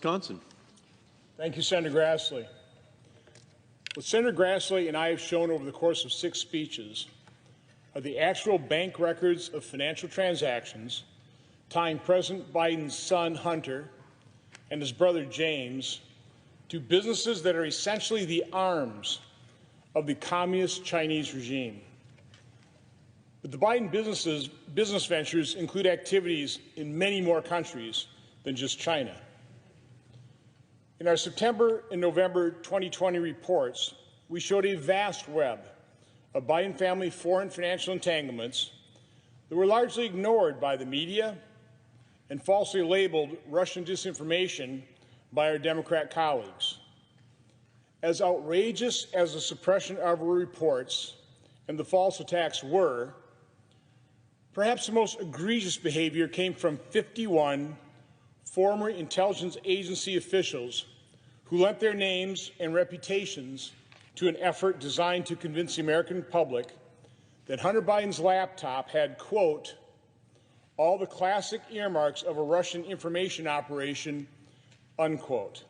Wisconsin. Thank you, Senator Grassley. What Senator Grassley and I have shown over the course of 6 speeches are the actual bank records of financial transactions tying President Biden's son, Hunter, and his brother, James, to businesses that are essentially the arms of the communist Chinese regime. But the Biden business ventures include activities in many more countries than just China. In our September and November 2020 reports, we showed a vast web of Biden family foreign financial entanglements that were largely ignored by the media and falsely labeled Russian disinformation by our Democrat colleagues. As outrageous as the suppression of our reports and the false attacks were, perhaps the most egregious behavior came from 51 former intelligence agency officials who lent their names and reputations to an effort designed to convince the American public that Hunter Biden's laptop had, quote, all the classic earmarks of a Russian information operation, unquote.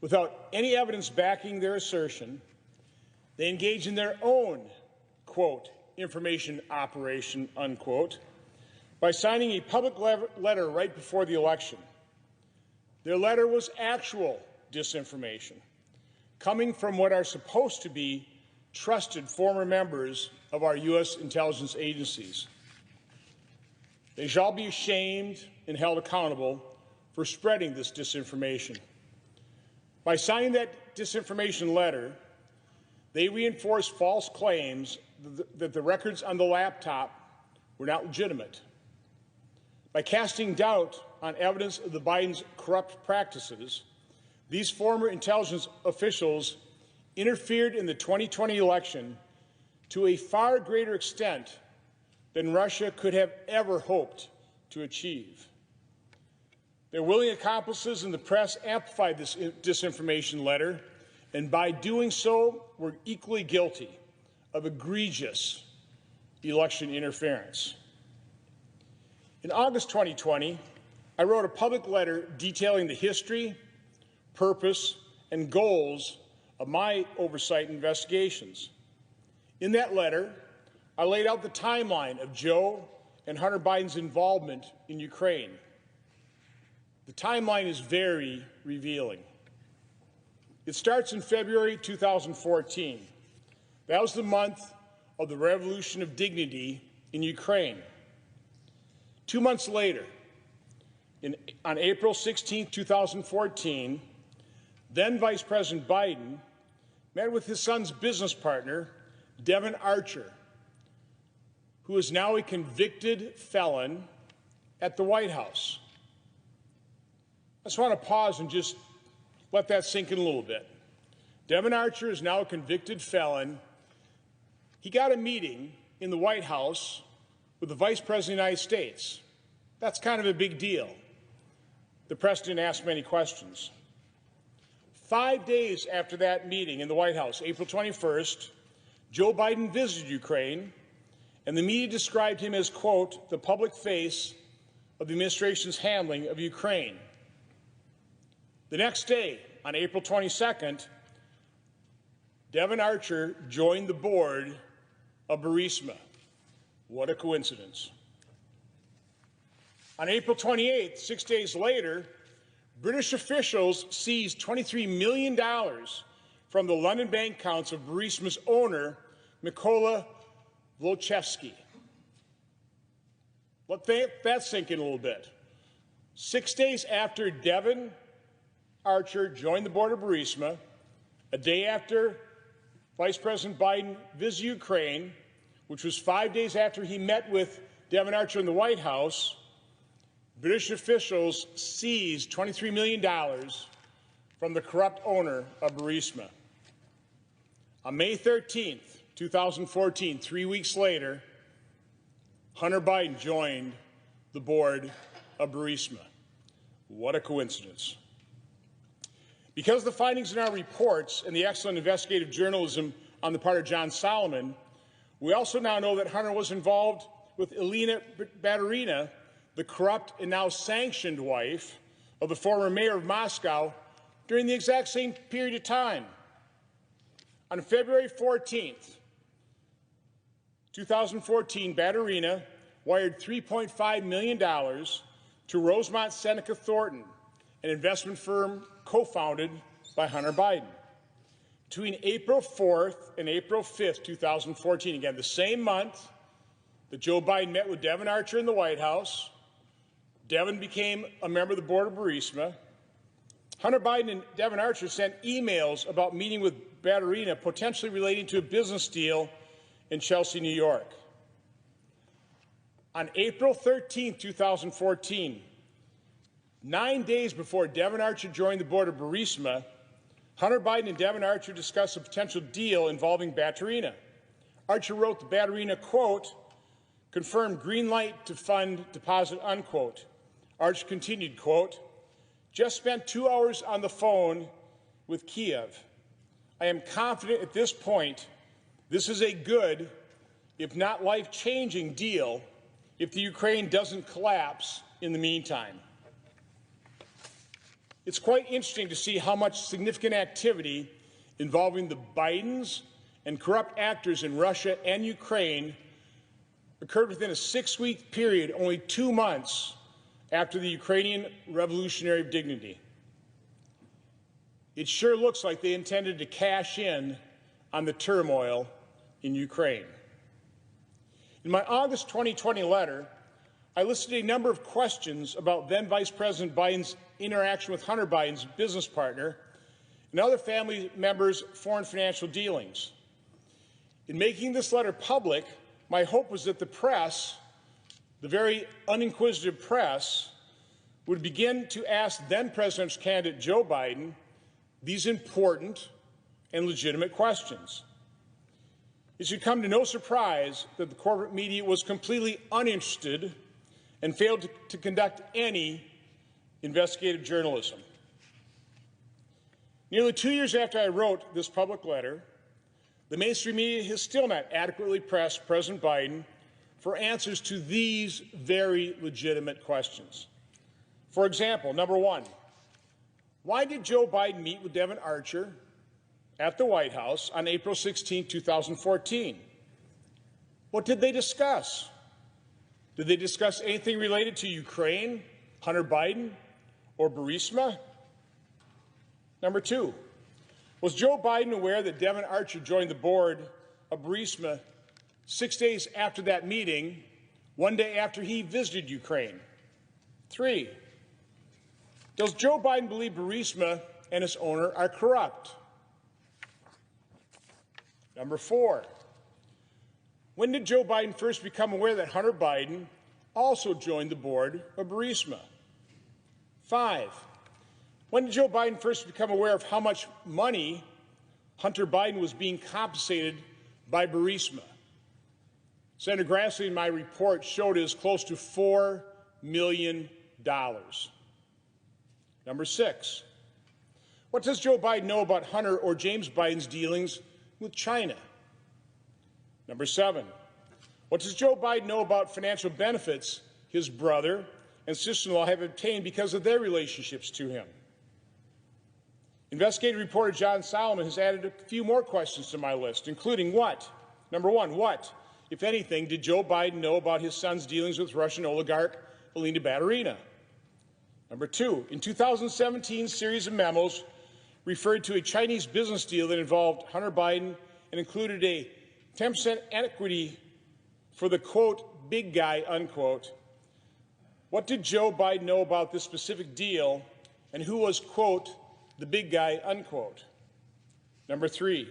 Without any evidence backing their assertion, they engaged in their own, quote, information operation, unquote, by signing a public letter right before the election. Their letter was actual disinformation, coming from what are supposed to be trusted former members of our U.S. intelligence agencies. They shall be ashamed and held accountable for spreading this disinformation. By signing that disinformation letter, they reinforced false claims that the records on the laptop were not legitimate. By casting doubt on evidence of the Biden's corrupt practices, these former intelligence officials interfered in the 2020 election to a far greater extent than Russia could have ever hoped to achieve. Their willing accomplices in the press amplified this disinformation letter, and by doing so were equally guilty of egregious election interference. In August 2020, I wrote a public letter detailing the history, purpose, and goals of my oversight investigations. In that letter, I laid out the timeline of Joe and Hunter Biden's involvement in Ukraine. The timeline is very revealing. It starts in February 2014. That was the month of the Revolution of Dignity in Ukraine. 2 months later, on April 16, 2014, then Vice President Biden met with his son's business partner, Devon Archer, who is now a convicted felon at the White House. I just want to pause and just let that sink in a little bit. Devon Archer is now a convicted felon. He got a meeting in the White House with the Vice President of the United States. That's kind of a big deal. The press didn't ask many questions. 5 days after that meeting in the White House, April 21st, Joe Biden visited Ukraine, and the media described him as, quote, the public face of the administration's handling of Ukraine. The next day, on April 22nd, Devon Archer joined the board of Burisma. What a coincidence. On April 28th, 6 days later, British officials seized $23 million from the London bank accounts of Burisma's owner, Mykola Zlochevsky. Let that sink in a little bit. 6 days after Devon Archer joined the board of Burisma, a day after Vice President Biden visited Ukraine, which was 5 days after he met with Devon Archer in the White House, British officials seized $23 million from the corrupt owner of Burisma. On May 13th, 2014, 3 weeks later, Hunter Biden joined the board of Burisma. What a coincidence. Because of the findings in our reports and the excellent investigative journalism on the part of John Solomon, we also now know that Hunter was involved with Elena Baturina, the corrupt and now sanctioned wife of the former mayor of Moscow during the exact same period of time. On February 14th, 2014, Baturina wired $3.5 million to Rosemont Seneca Thornton, an investment firm co-founded by Hunter Biden. Between April 4th and April 5th, 2014, again, the same month that Joe Biden met with Devon Archer in the White House, Devon became a member of the board of Burisma. Hunter Biden and Devon Archer sent emails about meeting with Baturina, potentially relating to a business deal in Chelsea, New York. On April 13, 2014, 9 days before Devon Archer joined the board of Burisma, Hunter Biden and Devon Archer discussed a potential deal involving Baturina. Archer wrote to Baturina, quote, confirmed green light to fund deposit, unquote. Archer continued, quote, just spent 2 hours on the phone with Kiev. I am confident at this point this is a good, if not life-changing deal if the Ukraine doesn't collapse in the meantime. It's quite interesting to see how much significant activity involving the Bidens and corrupt actors in Russia and Ukraine occurred within a 6-week period, only 2 months after the Ukrainian Revolutionary Dignity. It sure looks like they intended to cash in on the turmoil in Ukraine. In my August 2020 letter, I listed a number of questions about then Vice President Biden's interaction with Hunter Biden's business partner and other family members' foreign financial dealings. In making this letter public, my hope was that the press, the very uninquisitive press, would begin to ask then-President's candidate Joe Biden these important and legitimate questions. It should come to no surprise that the corporate media was completely uninterested and failed to conduct any investigative journalism. Nearly 2 years after I wrote this public letter, the mainstream media has still not adequately pressed President Biden for answers to these very legitimate questions. For example, number one, why did Joe Biden meet with Devon Archer at the White House on April 16, 2014? What did they discuss? Did they discuss anything related to Ukraine, Hunter Biden, or Burisma? Number two, was Joe Biden aware that Devon Archer joined the board of Burisma 6 days after that meeting, 1 day after he visited Ukraine? Three, does Joe Biden believe Burisma and its owner are corrupt? Number four, when did Joe Biden first become aware that Hunter Biden also joined the board of Burisma? Five, when did Joe Biden first become aware of how much money Hunter Biden was being compensated by Burisma? Senator Grassley in my report showed it is close to $4 million. Number six, what does Joe Biden know about Hunter or James Biden's dealings with China? Number seven, what does Joe Biden know about financial benefits his brother and sister-in-law have obtained because of their relationships to him? Investigative reporter John Solomon has added a few more questions to my list, including what? Number one, what, if anything, did Joe Biden know about his son's dealings with Russian oligarch Alina Baturina? Number two, in 2017, a series of memos referred to a Chinese business deal that involved Hunter Biden and included a 10% equity for the, quote, big guy, unquote. What did Joe Biden know about this specific deal and who was, quote, the big guy, unquote? Number three,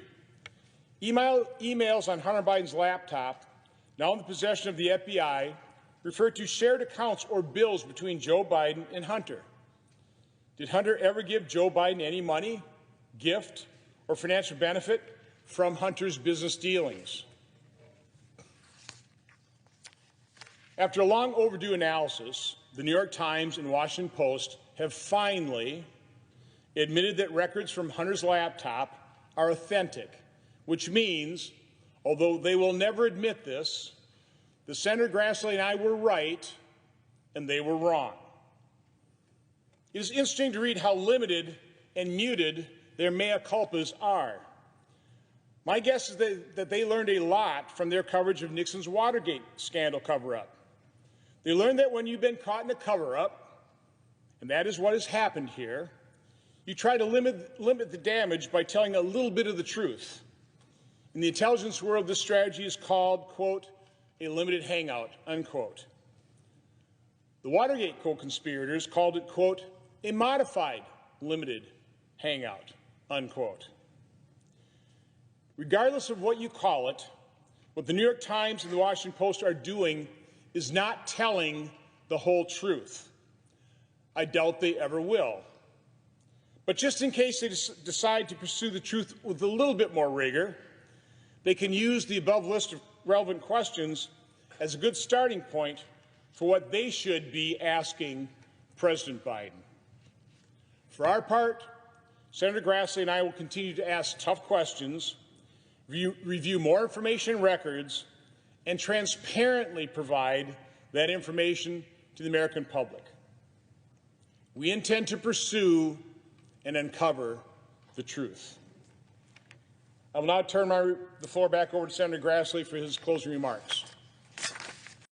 emails on Hunter Biden's laptop, now in the possession of the FBI, refer to shared accounts or bills between Joe Biden and Hunter. Did Hunter ever give Joe Biden any money, gift, or financial benefit from Hunter's business dealings? After a long overdue analysis, the New York Times and Washington Post have finally admitted that records from Hunter's laptop are authentic, which means, although they will never admit this, the Senator Grassley and I were right and they were wrong. It is interesting to read how limited and muted their mea culpas are. My guess is that they learned a lot from their coverage of Nixon's Watergate scandal cover-up. They learned that when you've been caught in a cover-up, and that is what has happened here, you try to limit the damage by telling a little bit of the truth. In the intelligence world, this strategy is called, quote, a limited hangout, unquote. The Watergate co-conspirators called it, quote, a modified limited hangout, unquote. Regardless of what you call it, what the New York Times and the Washington Post are doing is not telling the whole truth. I doubt they ever will. But just in case they decide to pursue the truth with a little bit more rigor, they can use the above list of relevant questions as a good starting point for what they should be asking President Biden. For our part, Senator Grassley and I will continue to ask tough questions, review more information and records, and transparently provide that information to the American public. We intend to pursue and uncover the truth. I will now turn the floor back over to Senator Grassley for his closing remarks.